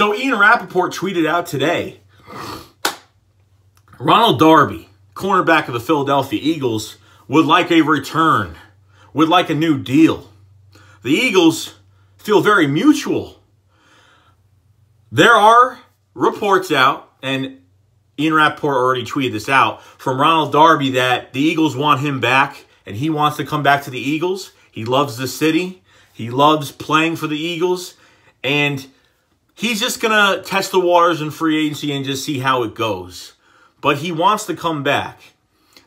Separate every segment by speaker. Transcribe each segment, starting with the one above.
Speaker 1: So Ian Rappaport tweeted out today, Ronald Darby, cornerback of the Philadelphia Eagles, would like a return, would like a new deal. The Eagles feel very mutual. There are reports out, and Ian Rappaport already tweeted this out, from Ronald Darby that the Eagles want him back, and he wants to come back to the Eagles. He loves the city. He loves playing for the Eagles, and he's just going to test the waters in free agency and just see how it goes. But he wants to come back.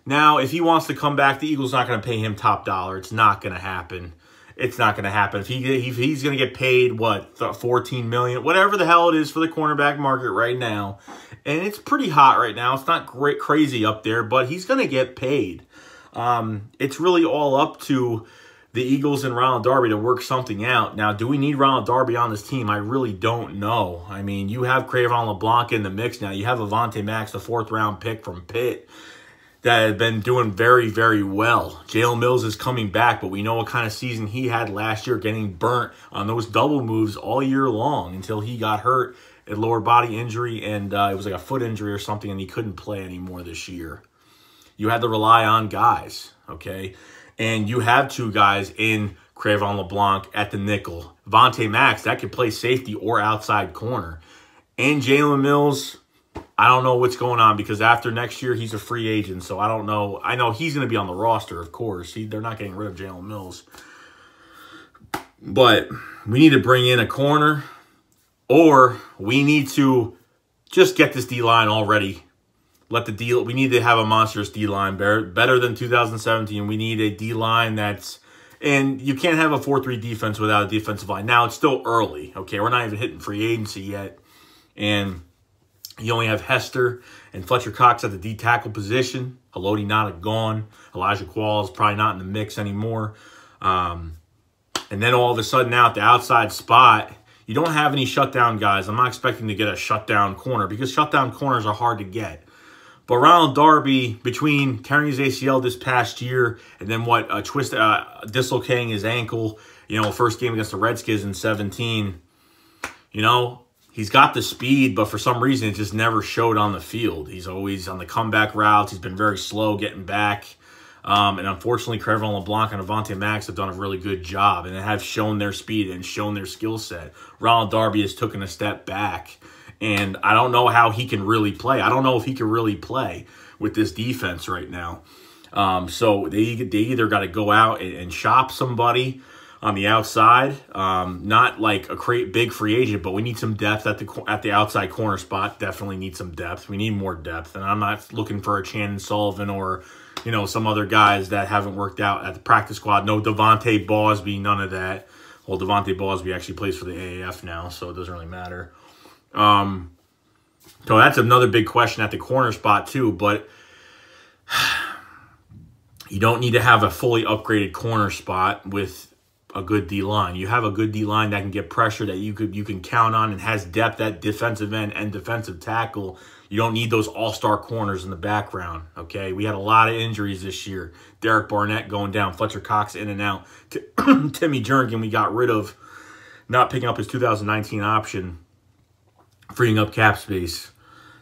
Speaker 1: Now, if he wants to come back, the Eagles not going to pay him top dollar. It's not going to happen. It's not going to happen. If he's going to get paid, what, $14 million, whatever the hell it is for the cornerback market right now, and it's pretty hot right now. It's not great, crazy up there, but he's going to get paid. It's really all up to the Eagles and Ronald Darby to work something out. Now, do we need Ronald Darby on this team? I really don't know. I mean, you have Cre'Von LeBlanc in the mix now. You have Avonte Max, the 4th-round pick from Pitt, that has been doing very, very well. Jalen Mills is coming back, but we know what kind of season he had last year, getting burnt on those double moves all year long until he got hurt, a lower body injury, and it was like a foot injury or something, and he couldn't play anymore this year. You had to rely on guys, okay? And you have 2 guys in Cre'Von LeBlanc at the nickel. Avonte Max, that could play safety or outside corner. And Jalen Mills, I don't know what's going on because after next year, he's a free agent. So I don't know. I know he's going to be on the roster, of course. They're not getting rid of Jalen Mills. But we need to bring in a corner, or we need to just get this D-line already. We need to have a monstrous D-line, better than 2017. We need a D-line that's, and you can't have a 4-3 defense without a defensive line. Now, it's still early, okay? We're not even hitting free agency yet. And you only have Hester and Fletcher Cox at the D-tackle position. Haloti Ngata gone. Elijah Qual is probably not in the mix anymore. And then all of a sudden now at the outside spot, you don't have any shutdown guys. I'm not expecting to get a shutdown corner because shutdown corners are hard to get. But Ronald Darby, between tearing his ACL this past year and then dislocating his ankle, first game against the Redskins in 2017, he's got the speed, but for some reason it just never showed on the field. He's always on the comeback routes. He's been very slow getting back. And unfortunately, Cre'Von LeBlanc and Avonte Max have done a really good job and have shown their speed and shown their skill set. Ronald Darby has taken a step back. And I don't know how he can really play. I don't know if he can really play with this defense right now. So they either got to go out and shop somebody on the outside. Not like a big free agent, but we need some depth at the outside corner spot. Definitely need some depth. We need more depth. And I'm not looking for a Chandon Sullivan or, some other guys that haven't worked out at the practice squad. No Devontae Bosby, none of that. Well, Devontae Bosby actually plays for the AAF now, so it doesn't really matter. So that's another big question at the corner spot too, but you don't need to have a fully upgraded corner spot with a good D-line. You have a good D-line that can get pressure that you can count on and has depth at defensive end and defensive tackle. You don't need those all-star corners in the background, okay? We had a lot of injuries this year. Derek Barnett going down, Fletcher Cox in and out. Timmy Jernigan we got rid of, not picking up his 2019 option, freeing up cap space.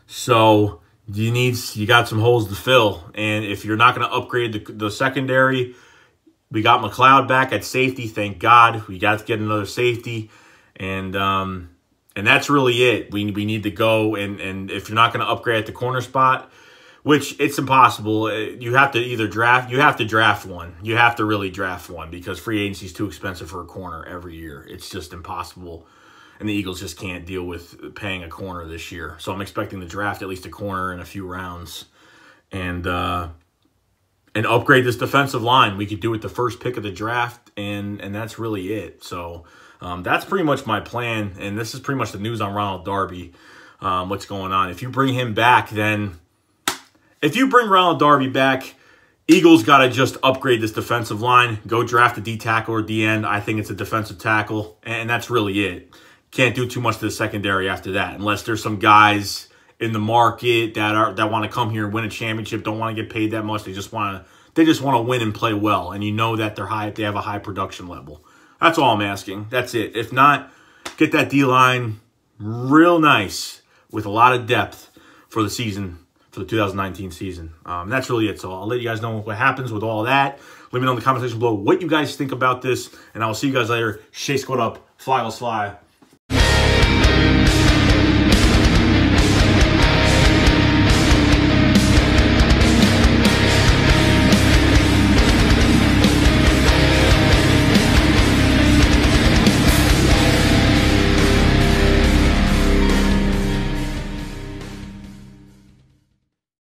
Speaker 1: So you got some holes to fill. And if you're not going to upgrade the secondary, we got McLeod back at safety. Thank God. We got to get another safety. And that's really it. We need to go. And if you're not going to upgrade at the corner spot, which it's impossible, you have to either draft. You have to draft one. You have to really draft one because free agency is too expensive for a corner every year. It's just impossible. And the Eagles just can't deal with paying a corner this year. So I'm expecting to draft at least a corner in a few rounds. And upgrade this defensive line. We could do it the first pick of the draft, and that's really it. So that's pretty much my plan. And this is pretty much the news on Ronald Darby, what's going on. If you bring him back, then if you bring Ronald Darby back, Eagles got to just upgrade this defensive line. Go draft a D tackle or D end. I think it's a defensive tackle, and that's really it. Can't do too much to the secondary after that, unless there's some guys in the market that want to come here and win a championship, don't want to get paid that much. They just want to win and play well, and you know that they have a high production level. That's all I'm asking. That's it. If not, get that D line real nice with a lot of depth for the season, for the 2019 season. That's really it. So I'll let you guys know what happens with all that. Let me know in the comment section below what you guys think about this, and I'll see you guys later. Shea squad up, fly will fly.